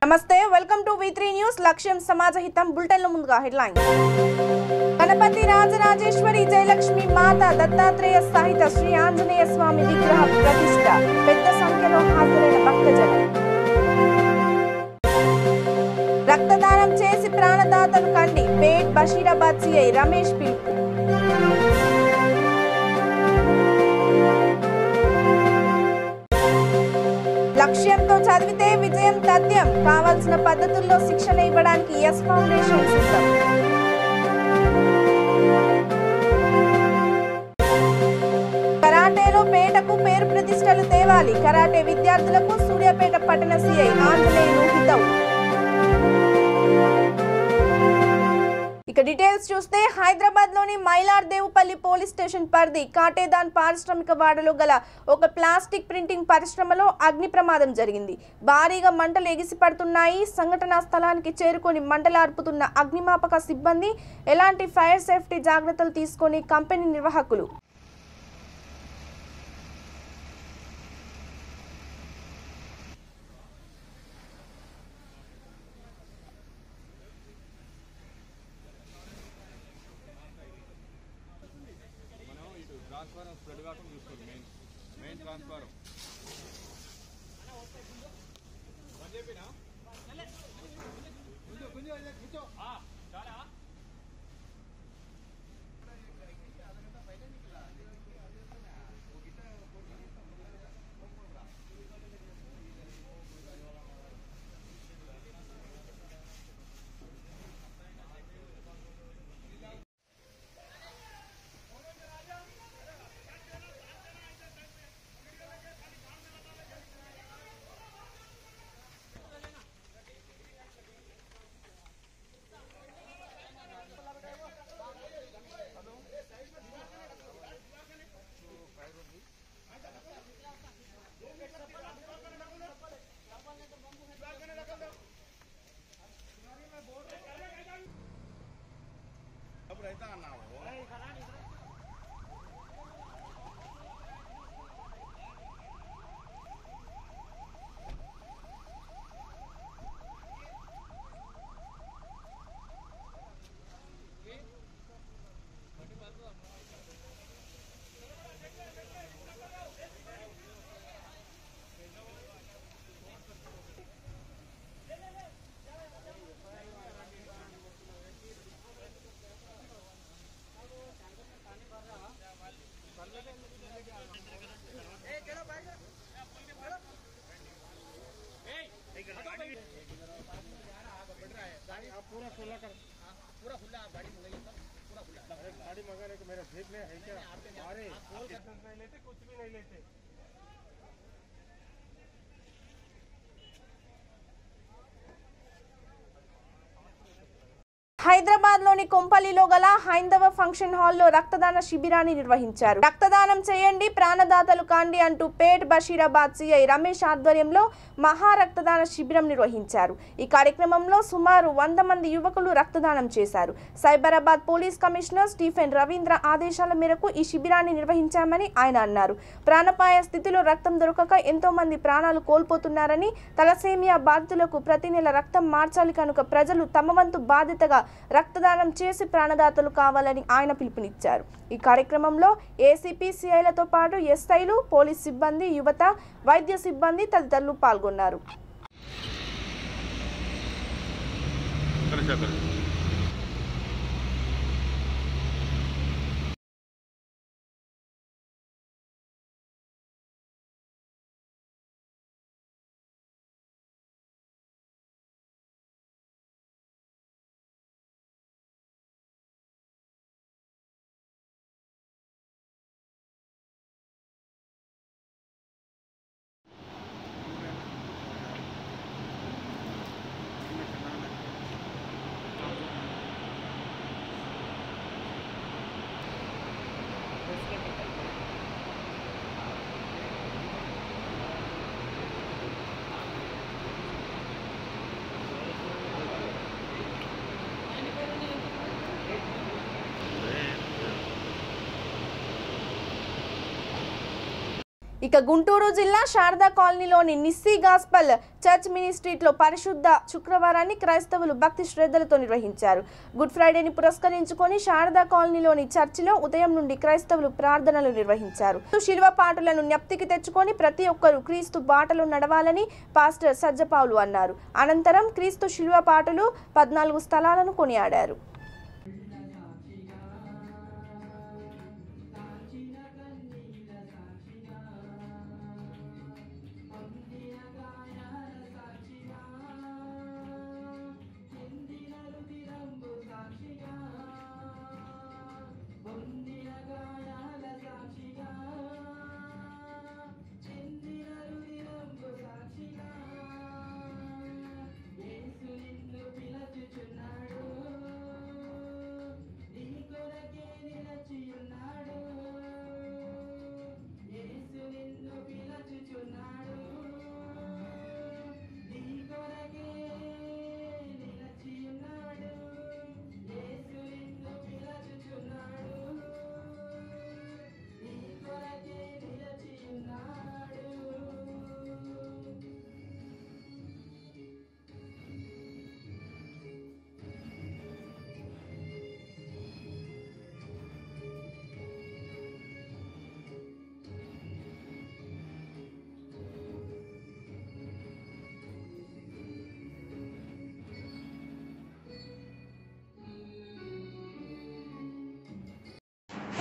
నమస్తే welcome to V3 news లక్ష్యం సమాజ హితం బులెటిన్ లో ముందుగా హెడ్లైన్ గణపతి రాజరాజేశ్వరి జయలక్ష్మి మాత దత్తాత్రేయ సహిత శ్రీ ఆంజనేయ స్వామి విగ్రహ ప్రతిష్ఠ పెద్ద సంఖ్యలో హాజరైన భక్తజనం రక్తదానం చేసి ప్రాణదాతలు కండి పేట్ బషీరాబాద్ సిఐ రమేష్ పిలుపు లక్ష్యంతో చదివితే విజయం తథ్యం కావాల్సిన పద్ధతుల్లో శిక్షణ ఇవ్వడానికి ఎస్ ఫౌండేషన్ సిద్ధం కరాటేలో పేటకు పేరు ప్రతిష్టలు తేవాలి కరాటే విద్యార్థులకు సూర్యాపేట పట్టణ సిఐ ఆంజనేయులు హితవు ఇక డీటెయిల్స్ చూస్తే హైదరాబాద్ లోని మైలార్దేవుపల్లి పోలీస్ స్టేషన్ పరిధి కాటేదాన్ పారిశ్రామిక వాడలో గల ఒక ప్లాస్టిక్ ప్రింటింగ్ పరిశ్రమలో అగ్ని ప్రమాదం జరిగింది. భారీగా మంటలు ఎగిసిపడుతున్నాయి. సంఘటనా స్థలానికి చేరుకొని మంటలు ఆర్పుతున్న అగ్నిమాపక సిబ్బంది ఎలాంటి ఫైర్ సేఫ్టీ జాగ్రత్తలు తీసుకొని కంపెనీ నిర్వాహకులు ట్రాన్స్ఫారం స్ప్రెడ్ కాకుండా చూసుకోండి. మెయిన్ ట్రాన్స్ఫారం रहता ना हो पूरा खुला कर पूरा खुला गाड़ी मंगाइए पूरा खुला गाड़ी मंगाने को मेरा जेब में है क्या अरे नहीं लेते कुछ भी नहीं लेते హైదరాబాద్ లోని కొంపల్లిలో గల హైందవ ఫంక్షన్ హాల్లో రక్తదాన శిబిరాన్ని నిర్వహించారు. రక్తదానం చేయండి ప్రాణదాతలు కాండి అంటూ పేట్ బషీరాబాద్ సిఐ రమేష్ ఆధ్వర్యంలో మహా రక్తదాన శిబిరం నిర్వహించారు. ఈ కార్యక్రమంలో సుమారు 100 మంది యువకులు రక్తదానం చేశారు. Cyberabad police commissioner Stephen Ravindra ఆదేశాల మేరకు ఈ శిబిరాన్ని నిర్వహించామని ఆయన అన్నారు. ప్రాణాపాయ స్థితిలో రక్తం దొరకక ఎంతో మంది ప్రాణాలు కోల్పోతున్నారని తలసేమియా బాధితులకు ప్రతి నెల రక్తం మార్చాలి కనుక ప్రజలు తమ వంతు బాధ్యతగా రక్తదానం చేసి ప్రాణదాతలు కావాలని ఆయన పిలుపునిచ్చారు. ఈ కార్యక్రమంలో ఏసీపీ సిఐలతో పాటు ఎస్ఐలు పోలీస్ సిబ్బంది యువత వైద్య సిబ్బంది తదితరులు పాల్గొన్నారు. ఇక గుంటూరు జిల్లా శారదా కాలనీలోని నిస్సీ గాస్పల్ చర్చ్ మినిస్ట్రీలో పరిశుద్ధ శుక్రవారాన్ని క్రైస్తవులు భక్తి శ్రద్ధలతో నిర్వహించారు. గుడ్ ఫ్రైడేని పురస్కరించుకొని శారదా కాలనీలోని చర్చిలో ఉదయం నుండి క్రైస్తవులు ప్రార్థనలు నిర్వహించారు. శిలువ పాటలను జ్ఞప్తికి తెచ్చుకొని ప్రతి ఒక్కరూ క్రీస్తు బాటలో నడవాలని పాస్టర్ సజ్జపావులు అన్నారు. అనంతరం క్రీస్తు శిలువ పాటలు 14 స్థలాలను కొనియాడారు.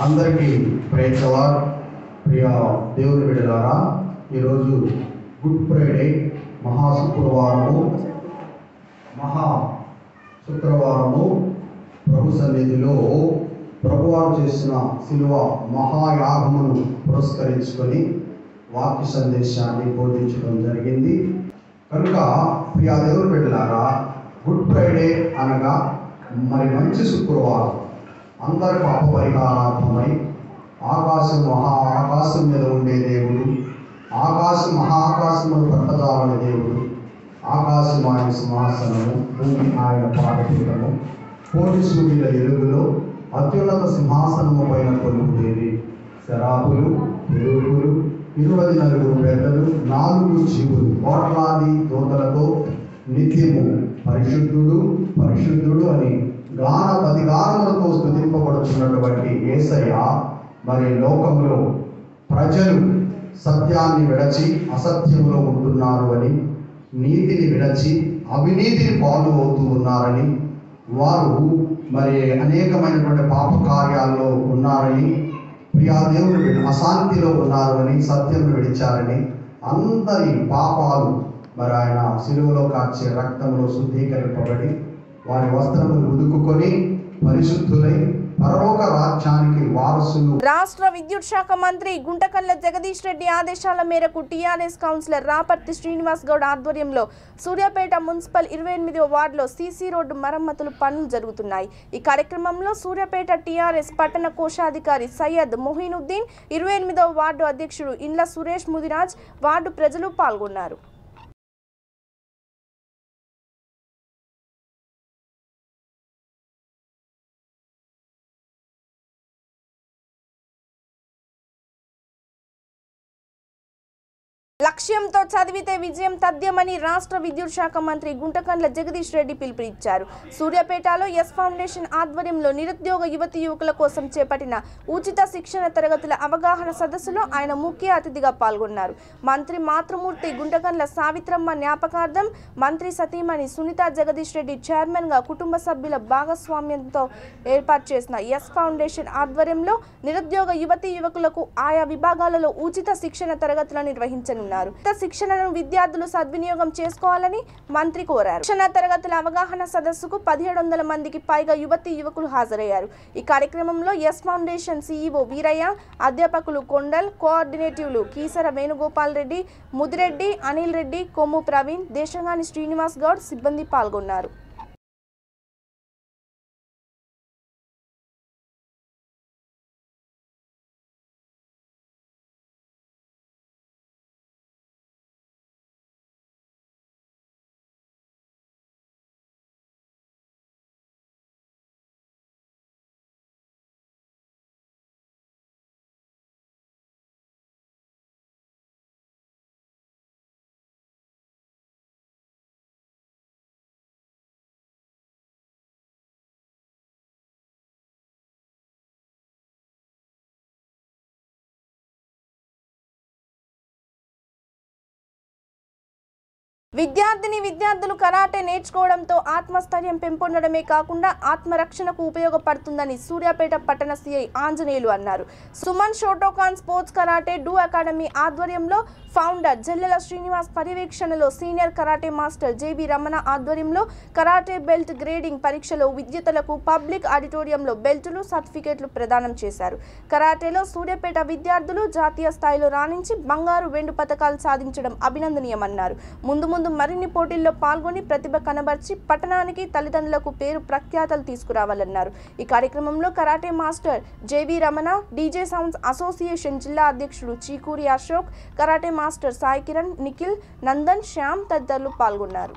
అందరికీ ప్రైజ్ ది లార్డ్. ప్రియ దేవుని బిడ్డలారా, ఈరోజు గుడ్ ఫ్రైడే మహా శుక్రవారము ప్రభు సన్నిధిలో ప్రభువారు చేసిన శిలువ మహాయాగమును పురస్కరించుకొని వాక్య సందేశాన్ని బోధించడం జరిగింది. కనుక ప్రియ దేవుని బిడ్డలారా, గుడ్ ఫ్రైడే అనగా మంచి శుక్రవారం అందరి పాప పరిహారార్థమై ఆకాశం మీద ఉండే దేవుడు, మహాకాశమును పట్టజాలని దేవుడు, ఆకాశం ఆయన సింహాసనము, భూమి ఆయన పాదపీఠము, కోటి సూర్యుల ఎలుగులో అత్యున్నత సింహాసనము పైన కొలువుదేవి, శరాపులు, ఎరువులు, 24 పెద్దలు, 4 జీవులు, కోట్లాది దూతలతో నిత్యము పరిశుద్ధుడు అని గానములతో స్తుతింపబడుతున్నటువంటి యేసయ్య మరి లోకంలో ప్రజలు సత్యాన్ని విడచి అసత్యములో ఉంటున్నారు అని, నీతిని విడచి అవినీతిని పాలు అవుతూ ఉన్నారని, వారు మరి అనేకమైనటువంటి పాప కార్యాల్లో ఉన్నారని, ప్రియా దేవుని అశాంతిలో ఉన్నారు అని, సత్యం విడిచారని, అందరి పాపాలు మరి ఆయన శిలువలో కార్చే రక్తంలో శుద్ధీకరింపబడి వారి వస్త్రములు ఉదుకుకొని పరిశుద్ధులై పరలోక రాజ్యానికి వారసులు. రాష్ట్ర విద్యుత్ శాఖ మంత్రి గుంటకల్ల జగదీష్ రెడ్డి ఆదేశాల మేరకు టీఆర్ఎస్ కౌన్సిలర్ రాపర్తి శ్రీనివాస్ గౌడ్ ఆధ్వర్యంలో సూర్యాపేట మున్సిపల్ 28వ వార్డులో సీసీ రోడ్డు మరమ్మతులు పనులు జరుగుతున్నాయి. ఈ కార్యక్రమంలో సూర్యాపేట టీఆర్ఎస్ పట్టణ కోశాధికారి సయ్యద్ మొహినుద్దీన్, 28వ వార్డు అధ్యక్షుడు ఇండ్ల సురేష్ ముదిరాజ్, వార్డు ప్రజలు పాల్గొన్నారు. లక్ష్యంతో చదివితే విజయం తథ్యమని రాష్ట్ర విద్యుత్ శాఖ మంత్రి గుంటకండ్ల జగదీష్ రెడ్డి పిలుపునిచ్చారు. సూర్యాపేటలో ఎస్ ఫౌండేషన్ ఆధ్వర్యంలో నిరుద్యోగ యువతీ యువకుల కోసం చేపట్టిన ఉచిత శిక్షణ తరగతుల అవగాహన సదస్సులో ఆయన ముఖ్య అతిథిగా పాల్గొన్నారు. మంత్రి మాతృమూర్తి గుంటకండ్ల సావిత్రమ్మ జ్ఞాపకార్థం మంత్రి సతీమణి సునీత జగదీష్ రెడ్డి చైర్మన్గా కుటుంబ సభ్యుల భాగస్వామ్యంతో ఏర్పాటు చేసిన ఎస్ ఫౌండేషన్ ఆధ్వర్యంలో నిరుద్యోగ యువతీ యువకులకు ఆయా విభాగాలలో ఉచిత శిక్షణ తరగతులను నిర్వహించనున్నారు. శిక్షణను విద్యార్థులు సద్వినియోగం చేసుకోవాలని మంత్రి కోరారు. శిక్షణ తరగతుల అవగాహన సదస్సుకు 1700 మందికి పైగా యువతీ యువకులు హాజరయ్యారు. ఈ కార్యక్రమంలో ఎస్ ఫౌండేషన్ సిఇఓ వీరయ్య, అధ్యాపకులు కొండల్, కోఆర్డినేటివ్లు కీసర వేణుగోపాల్ రెడ్డి, ముదిరెడ్డి, అనిల్ రెడ్డి, కొమ్ము ప్రవీణ్, దేశంగాని శ్రీనివాస్ గౌడ్ సిబ్బంది పాల్గొన్నారు. విద్యార్థులు కరాటే నేర్చుకోవడంతో ఆత్మస్థైర్యం పెంపొందడమే కాకుండా ఆత్మరక్షణకు ఉపయోగపడుతుందని సూర్యాపేట పట్టణ సిఐ ఆంజనేయులు అన్నారు. Suman Shotokan sports karate do academy ఆధ్వర్యంలో ఫౌండర్ జల్లెల శ్రీనివాస్ పర్యవేక్షణలో senior karate master JB Ramana ఆధ్వర్యంలో కరాటే బెల్ట్ గ్రేడింగ్ పరీక్షలో విద్యార్థులకు పబ్లిక్ ఆడిటోరియంలో బెల్టులు సర్టిఫికెట్లు ప్రదానం చేశారు. కరాటేలో సూర్యాపేట విద్యార్థులు జాతీయ స్థాయిలో రాణించి బంగారు వెండి పతకాలు సాధించడం అభినందనీయమన్నారు. ముందు మరిన్ని పోటీల్లో పాల్గొని ప్రతిభ కనబర్చి పట్టణానికి తల్లిదండ్రులకు పేరు ప్రఖ్యాతలు తీసుకురావాలన్నారు. ఈ కార్యక్రమంలో karate master JB Ramana, DJ sounds association జిల్లా అధ్యక్షుడు చీకూరి అశోక్, కరాటే మాస్టర్ సాయి కిరణ్, నిఖిల్, నందన్, శ్యామ్ తదితరులు పాల్గొన్నారు.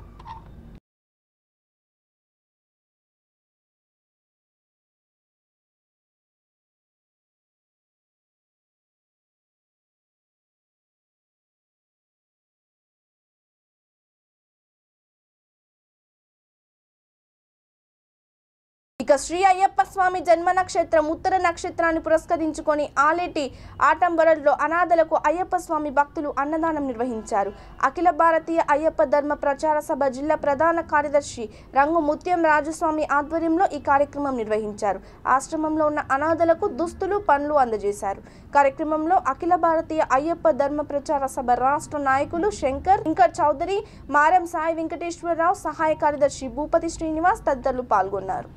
ఇక శ్రీ అయ్యప్ప స్వామి జన్మ నక్షత్రం ఉత్తర నక్షత్రాన్ని పురస్కరించుకొని ఆలేటి ఆటంబరలో అనాథలకు అయ్యప్ప స్వామి భక్తులు అన్నదానం నిర్వహించారు. అఖిల భారతీయ అయ్యప్ప ధర్మ ప్రచార సభ జిల్లా ప్రధాన కార్యదర్శి రంగు ముత్యం రాజస్వామి ఆధ్వర్యంలో ఈ కార్యక్రమం నిర్వహించారు. ఆశ్రమంలో ఉన్న అనాథలకు దుస్తులు, పండ్లు అందజేశారు. కార్యక్రమంలో అఖిల భారతీయ అయ్యప్ప ధర్మ ప్రచార సభ రాష్ట్ర నాయకులు శంకర్ చౌదరి, మారం సాయి వెంకటేశ్వరరావు, సహాయ కార్యదర్శి భూపతి శ్రీనివాస్ తదితరులు పాల్గొన్నారు.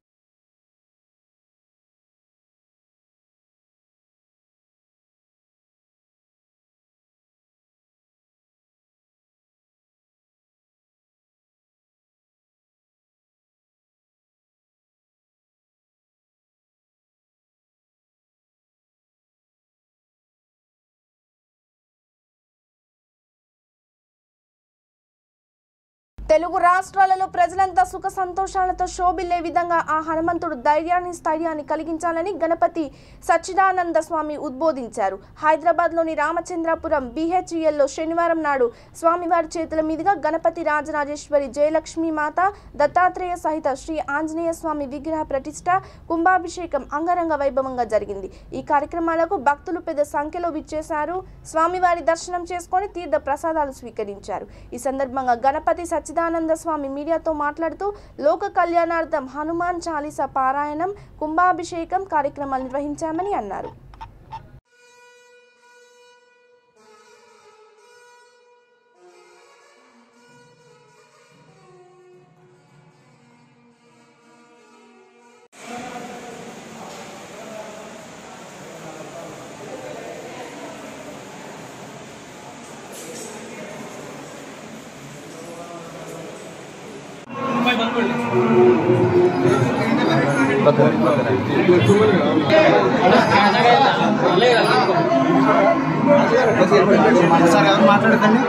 తెలుగు రాష్ట్రాలలో ప్రజలంతా సుఖ సంతోషాలతో శోభిల్లే విధంగా ఆ హనుమంతుడు ధైర్యాన్ని స్థైర్యాన్ని కలిగించాలని గణపతి సచ్చిదానంద స్వామి ఉద్బోధించారు. హైదరాబాద్లోని రామచంద్రపురం BHELలో శనివారం నాడు స్వామివారి చేతుల మీదుగా గణపతి రాజరాజేశ్వరి, జయలక్ష్మి మాత, దత్తాత్రేయ సహిత శ్రీ ఆంజనేయ స్వామి విగ్రహ ప్రతిష్ట, కుంభాభిషేకం అంగరంగ వైభవంగా జరిగింది. ఈ కార్యక్రమాలకు భక్తులు పెద్ద సంఖ్యలో విచ్చేశారు. స్వామివారి దర్శనం చేసుకొని తీర్థ ప్రసాదాలు స్వీకరించారు. ఈ సందర్భంగా గణపతి సచ్చిదానంద స్వామి మీడియాతో మాట్లాడుతూ లోక కళ్యాణార్థం హనుమాన్ చాలీసా పారాయణం, కుంభాభిషేకం కార్యక్రమాలు నిర్వహించామని అన్నారు. మాట్లాడకండి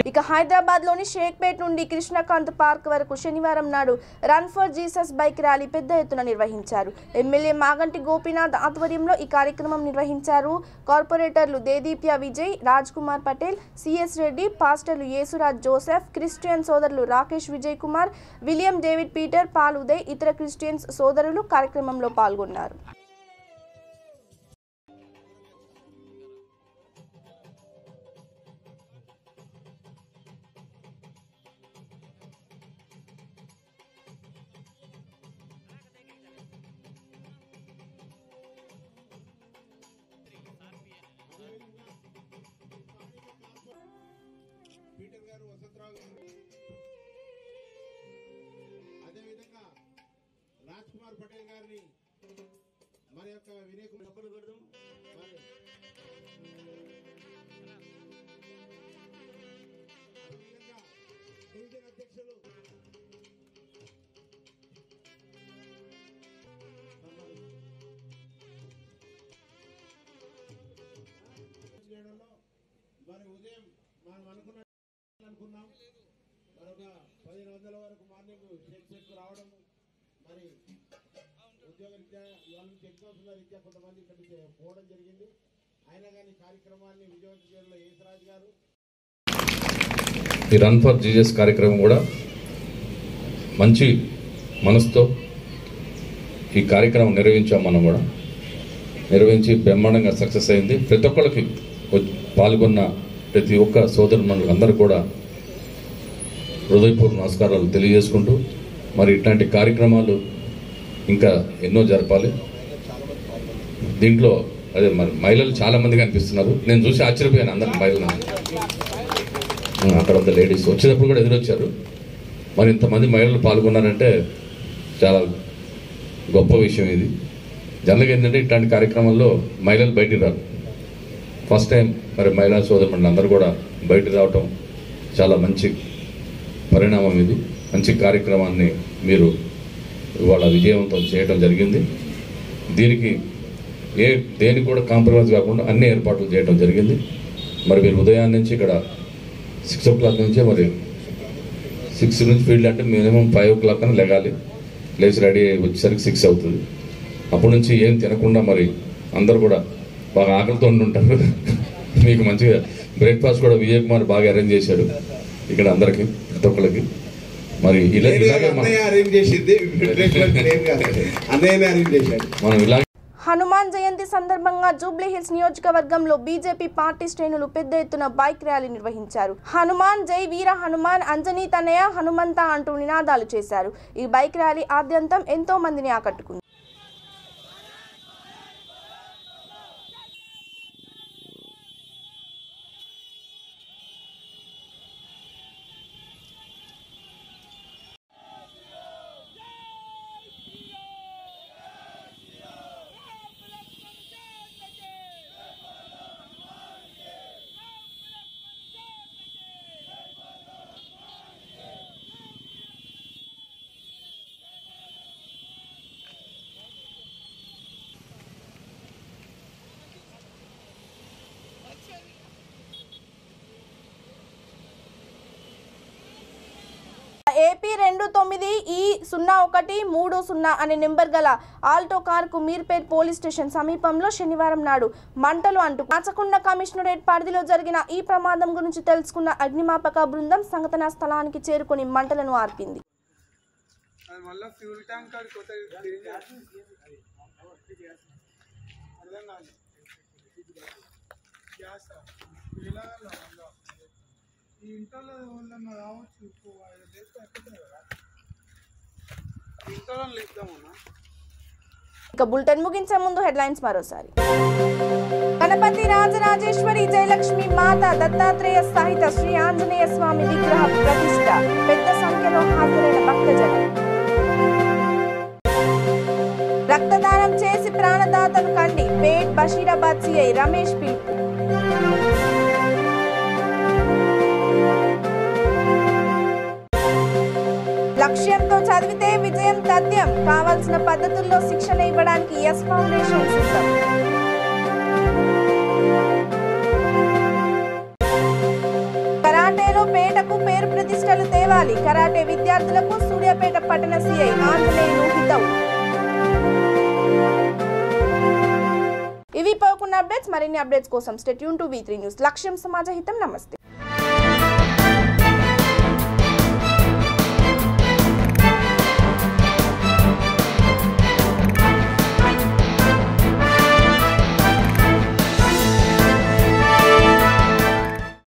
ఇక హైదరాబాద్ లోని షేక్పేట్ నుండి కృష్ణకాంత్ పార్క్ వరకు శనివారం నాడు run for Jesus bike rally పెద్ద ఎత్తున నిర్వహించారు. ఎమ్మెల్యే మాగంటి గోపీనాథ్ ఆధ్వర్యంలో ఈ కార్యక్రమం నిర్వహించారు. కార్పొరేటర్లు దేదీప్య విజయ్, రాజ్ కుమార్ పటేల్, సిఎస్ రెడ్డి, పాస్టర్లు యేసురాజ్ జోసెఫ్, క్రిస్టియన్ సోదరులు Rakesh Vijay Kumar, William David Peter, Paul Uday, ఇతర క్రిస్టియన్స్ సోదరులు కార్యక్రమంలో పాల్గొన్నారు. పీటర్ గారు, వసంతరావు గారు, అదేవిధంగా రాజ్ కుమార్ పటేల్ గారిని మన యొక్క వినయ్ కుమార్ కొడదాం. అదేవిధంగా డివిజన్ అధ్యక్షులు మరి ఉదయం మనం అనుకున్నాం మరొక 1500 వరకు మార్నింగ్ షేక్ రావడం, మరి ఉద్యోగ రీత్యా ఇవాళ నుంచి ఎగ్జామ్స్ రీత్యా కొంతమంది ఇక్కడికి పోవడం జరిగింది. అయినా కానీ కార్యక్రమాన్ని విజయవంతం చేయడంలో యేసురాజు గారు ఈ రన్ ఫర్ జీసస్ కార్యక్రమం కూడా మంచి మనసుతో ఈ కార్యక్రమం నిర్వహించాం. మనం కూడా నిర్వహించి బ్రహ్మాండంగా సక్సెస్ అయింది. ప్రతి ఒక్కరికి పాల్గొన్న ప్రతి ఒక్క సోదరుమణులకు అందరూ కూడా హృదయపూర్వక నమస్కారాలు తెలియజేసుకుంటూ మరి ఇట్లాంటి కార్యక్రమాలు ఇంకా ఎన్నో జరపాలి. దీంట్లో అదే మరి మహిళలు చాలా మంది కనిపిస్తున్నారు. నేను చూసి ఆశ్చర్యపోయాను అందరికి మహిళలు. అక్కడ ఉన్న లేడీస్ వచ్చేటప్పుడు కూడా ఎదురొచ్చారు. మరి ఇంతమంది మహిళలు పాల్గొన్నారంటే చాలా గొప్ప విషయం ఇది. జనరల్గా ఏంటంటే ఇట్లాంటి కార్యక్రమాల్లో మహిళలు బయటికి రారు. ఫస్ట్ టైం మరి మహిళా సోదరులు అందరూ కూడా బయటికి రావటం చాలా మంచి పరిణామం. ఇది మంచి కార్యక్రమాన్ని మీరు ఇవాళ విజయవంతం చేయడం జరిగింది. దీనికి దేనికి కూడా కాంప్రమైజ్ కాకుండా అన్ని ఏర్పాట్లు చేయడం జరిగింది. మరి మీరు ఉదయాన్నే నుంచి ఇక్కడ 6 o'clock నుంచే మరి 6 నుంచి ఫీల్డ్ అంటే మినిమం 5 o'clock అని లెగాలి. లేచి రెడీ వచ్చేసరికి 6 అవుతుంది. అప్పటి నుంచి ఏం తినకుండా మరి అందరూ కూడా బాగా ఆకలితో ఉంటారు. మీకు మంచిగా బ్రేక్ఫాస్ట్ కూడా విజయ్ కుమార్ బాగా అరేంజ్ చేశాడు ఇక్కడ అందరికి ప్రతి ఒక్కరికి. మరి ఇలాగే మనం ఇలాగే హనుమాన్ జయంతి సందర్భంగా జూబ్లీ హిల్స్ నియోజకవర్గంలో బీజేపీ పార్టీ శ్రేణులు పెద్ద ఎత్తున బైక్ ర్యాలీ నిర్వహించారు. హనుమాన్ జై వీర హనుమాన్, అంజనీ తనయ హనుమంత అంటూ నినాదాలు చేశారు. ఈ బైక్ ర్యాలీ ఆద్యంతం ఎంతో మందిని ఆకట్టుకుంది. ఏపీ 29E0130 అనే నెంబర్ గల ఆల్టో కారుకు మీర్పేట్ పోలీస్ స్టేషన్ సమీపంలో శనివారం నాడు మంటలు అంటుకు రాచకొండ కమిషనరేట్ పరిధిలో జరిగిన ఈ ప్రమాదం గురించి తెలుసుకున్న అగ్నిమాపక బృందం సంఘటనా స్థలానికి చేరుకొని మంటలను ఆర్పింది. ఇక బులెటిన్ ముగించే ముందు హెడ్లైన్స్ మరోసారి. గణపతి రాజరాజేశ్వరి జయలక్ష్మి మాత దత్తాత్రేయ సహిత శ్రీ ఆంజనేయ స్వామి విగ్రహ ప్రతిష్ఠ, పెద్ద సంఖ్యలో హాజరైన భక్తజనం. రక్తదానం చేసి ప్రాణదాతలు కండి, పేట్ బషీరాబాద్ సిఐ రమేష్ పిలుపు. లక్ష్యంతో చదివితే విజయం తథ్యం. కావాల్సిన పద్ధతుల్లో శిక్షణ ఇవ్వడానికి ఎస్ ఫౌండేషన్ సిద్ధం. కరాటేలో పేటకు పేరు ప్రతిష్టలు తేవాలి. కరాటే విద్యార్థులకు సూర్యాపేట పట్టణ సిఐ ఆంజనేయులు హితవు. ఇవి పోకున్న అప్డేట్స్. మరిన్ని అప్డేట్స్ కోసం stay tune to V3 news. లక్ష్యం సమాజ హితం. నమస్తే.